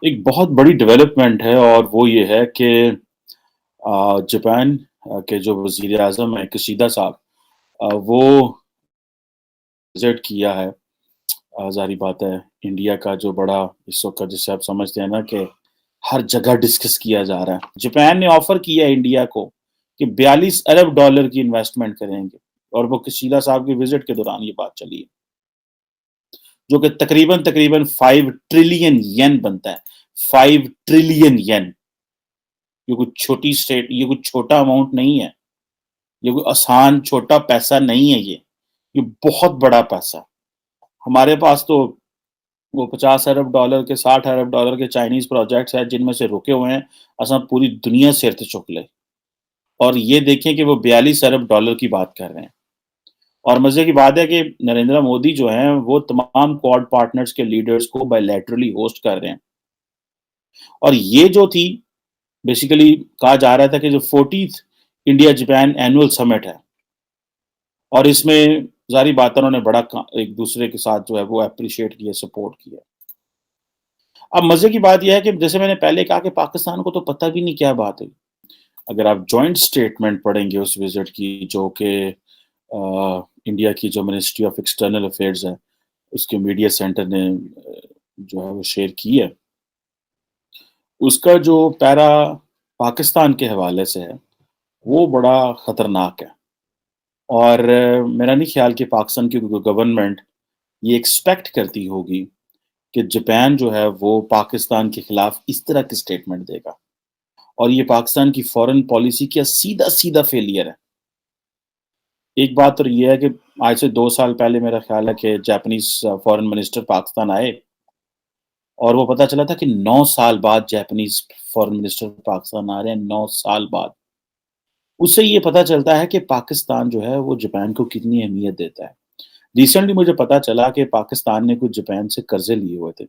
एक बहुत बड़ी डेवलपमेंट है और वो ये है कि जापान के जो वज़ीर-ए-आज़म हैं किशिदा साहब वो विज़िट किया है। ज़ाहिर-सी बात है इंडिया का जो बड़ा इस वक़्त जिसे आप समझते हैं ना कि हर जगह डिस्कस किया जा रहा है। जापान ने ऑफ़र किया है इंडिया को कि 42 अरब डॉलर की इन्वेस्टमेंट करेंगे और वो किशिदा साहब की विज़िट के दौरान ये बात चली है, जो कि तकरीबन-तकरीबन 5 ट्रिलियन येन बनता है। 5 ट्रिलियन येन। ये कोई छोटा अमाउंट नहीं है। ये कोई आसान छोटा पैसा नहीं है ये बहुत बड़ा पैसा है। हमारे पास तो वो 50 अरब डॉलर के 60 अरब डॉलर के चाइनीज़ प्रोजेक्ट्स हैं जिनमें से रुके हुए हैं, असां पूरी दुनिया सिर ते चुक ले और ये देखें कि वो 42 अरब डॉलर की बात कर रहे हैं। और मज़े की बात है कि नरेंद्र मोदी जो हैं, वो तमाम क्वाड पार्टनर्स के लीडर्स को बायलैटरली होस्ट कर रहे हैं। और ये जो थी बेसिकली कहा जा रहा था कि जो 40th India Japan annual summit है और इसमें ज़ाहिर बात है उन्होंने बड़ा एक दूसरे के साथ जो है वो एप्रिशिएट किया, सपोर्ट किया। अब मज़े की बात ये है कि जैसे मैंने पहले कहा कि पाकिस्तान को तो पता भी नहीं क्या बात है। अगर आप जॉइंट स्टेटमेंट पढ़ेंगे उस विज़िट की जो कि इंडिया की जो मिनिस्ट्री ऑफ एक्सटर्नल अफेयर्स है, उसके मीडिया सेंटर ने जो है वो शेयर की है। उसका जो पैरा पाकिस्तान के हवाले से है, वो बड़ा खतरनाक है। और मेरा नहीं ख्याल कि पाकिस्तान की गवर्नमेंट ये एक्सपेक्ट करती होगी कि जापान जो है वो पाकिस्तान के खिलाफ इस तरह की स्टेटमेंट देगा और ये पाकिस्तान की फॉरेन पॉलिसी का सीधा-सीधा फेलियर है। एक बात तो ये है कि आज से 2 साल पहले मेरा ख्याल है कि जापानीज़ फॉरेन मिनिस्टर पाकिस्तान आए और वो पता चला था कि 9 साल बाद जापानीज़ फॉरेन मिनिस्टर पाकिस्तान आ रहे हैं, 9 साल बाद। उससे ये पता चलता है कि पाकिस्तान जो है वो जापान को कितनी अहमियत देता है। रिसेंटली मुझे पता चला कि पाकिस्तान ने कुछ जापान से कर्ज़े लिए हुए थे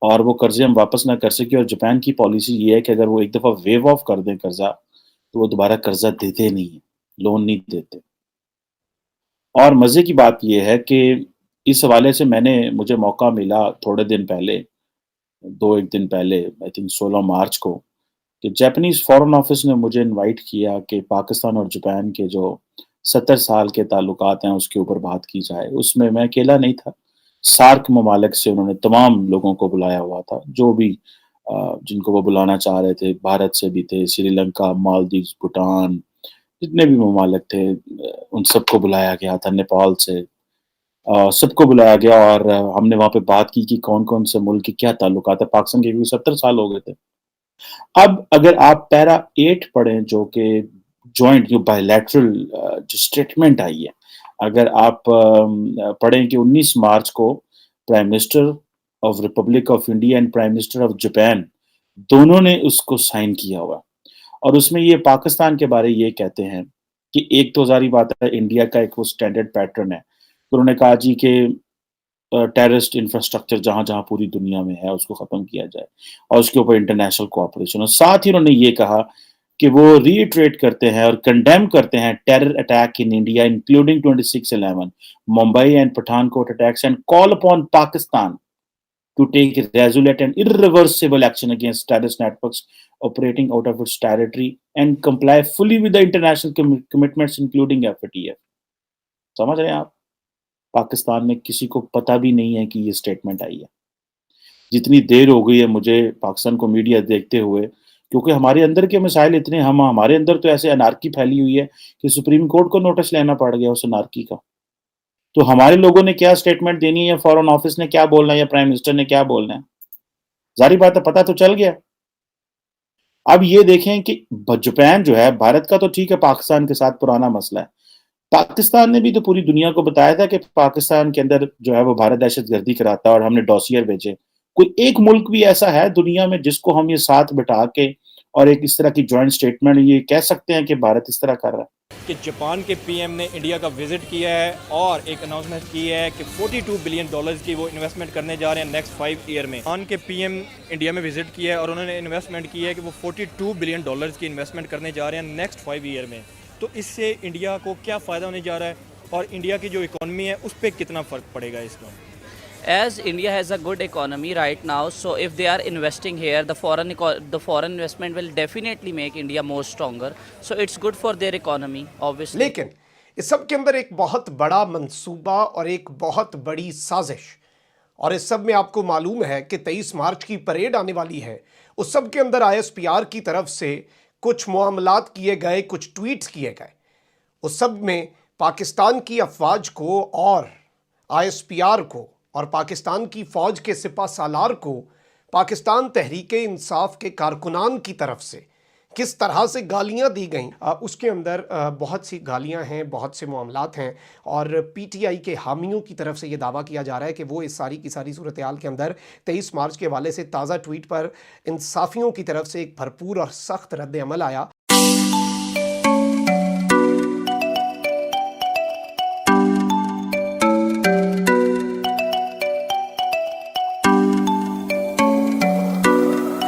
और वो कर्ज़े हम वापस ना कर सके और जापान की पॉलिसी ये है कि अगर वो एक दफ़ा वेव ऑफ कर दें कर्ज़ा, तो वो दोबारा कर्ज़ा देते नहीं हैं, लोन नहीं देते। और मज़े की बात ये है कि इस हवाले से मुझे मौका मिला थोड़े दिन पहले, 2-1 दिन पहले आई थिंक 16 मार्च को कि जापानीज़ फ़ॉरेन ऑफ़िस ने मुझे इनवाइट किया कि पाकिस्तान और जापान के जो 70 साल के ताल्लुकात हैं, उसके ऊपर बात की जाए। उसमें मैं अकेला नहीं था, सार्क ममालिक से उन्होंने तमाम लोगों को बुलाया हुआ था, जो भी जिनको वो बुलाना चाह रहे थे, भारत से भी थे, श्रीलंका, मालदीव्स, भूटान, जितने भी ममालिक थे उन सबको बुलाया गया था, नेपाल से सबको बुलाया गया और हमने वहाँ पे बात की कि कौन-कौन से मुल्क के क्या ताल्लुकात हैं, पाकिस्तान के क्योंकि 70 साल हो गए थे। अब अगर आप पैरा 8 पढ़ें जो कि जॉइंट जो बायलैटरल जो स्टेटमेंट आई है, अगर आप पढ़ें कि 19 मार्च को prime minister of Republic of India and prime minister of Japan दोनों ने उसको साइन किया हुआ और उसमें ये पाकिस्तान के बारे ये कहते हैं कि एक तो ज़ाहिर बात है इंडिया का एक वो स्टैंडर्ड पैटर्न है। तो उन्होंने कहा जी कि टेररिस्ट इंफ्रास्ट्रक्चर जहाँ-जहाँ पूरी दुनिया में है उसको ख़त्म किया जाए और उसके ऊपर इंटरनेशनल कोऑपरेशन और साथ ही उन्होंने ये कहा कि वो रीइटरेट करते हैं और कंडेम करते हैं terror attack in India including 26/11 Mumbai and Pathankot attacks and call upon Pakistan to take resolute and irreversible action against terrorist networks operating out of its territory and comply fully with the international commitments including FATF। समझ रहे हैं आप? पाकिस्तान में किसी को पता भी नहीं है कि ये स्टेटमेंट आई है। जितनी देर हो गई है मुझे पाकिस्तान को मीडिया देखते हुए, क्योंकि हमारे अंदर के मसाइल इतने हम हमारे अंदर तो ऐसे अनार्की फैली हुई है कि सुप्रीम कोर्ट को नोटिस लेना पड़ गया उस अनार्की का। तो हमारे लोगों ने क्या स्टेटमेंट देनी है या फॉरेन ऑफिस ने क्या बोलना है या प्राइम मिनिस्टर ने क्या बोलना है? ज़ाहिर बात है पता तो चल गया। अब ये देखें कि जापान जो है भारत का तो ठीक है पाकिस्तान के साथ पुराना मसला है। पाकिस्तान ने भी तो पूरी दुनिया को बताया था कि पाकिस्तान के अंदर जो है वो भारत दहशतगर्दी कराता है और हमने डॉसियर भेजे। कोई एक मुल्क भी ऐसा है दुनिया में जिसको हम ये साथ बिठा के और एक इस तरह की जॉइंट स्टेटमेंट ये कह सकते हैं कि भारत इस तरह कर रहा है? कि जापान के पीएम ने इंडिया का विजिट किया है और एक अनाउंसमेंट की है कि 42 बिलियन डॉलर्स की वो इन्वेस्टमेंट करने जा रहे हैं नेक्स्ट 5 ईयर में। जापान के पीएम इंडिया में विजिट किया है और उन्होंने इन्वेस्टमेंट की है कि वो 42 बिलियन डॉलर्स की इन्वेस्टमेंट करने जा रहे हैं नेक्स्ट 5 ईयर में। तो इससे इंडिया को क्या फ़ायदा होने जा रहा है और इंडिया की जो इकॉनमी है उस पर कितना फ़र्क पड़ेगा इसका? as India has a good economy right now, so if they are investing here, the foreign investment will definitely make India more stronger. So it's good for their economy, obviously. लेकिन इस सब के अंदर एक बहुत बड़ा मंसूबा और एक बहुत बड़ी साजिश, और इस सब में आपको मालूम है कि 23 मार्च की परेड आने वाली है। उस सब के अंदर ISPR की तरफ से कुछ मामलात किए गए, कुछ ट्वीट्स किए गए। उस सब में पाकिस्तान की अफवाज को और ISPR को और पाकिस्तान की फौज के सिपा सालार को पाकिस्तान तहरीके इंसाफ के कारकुनान की तरफ से किस तरह से गालियां दी गईं, उसके अंदर बहुत सी गालियां हैं, बहुत से मामलात हैं, और PTI के हामियों की तरफ से ये दावा किया जा रहा है कि वो इस सारी की सारी सूरत हाल के अंदर 23 मार्च के हवाले से ताज़ा ट्वीट पर इंसाफियों की तरफ से एक भरपूर और सख्त रद्द अमल आया।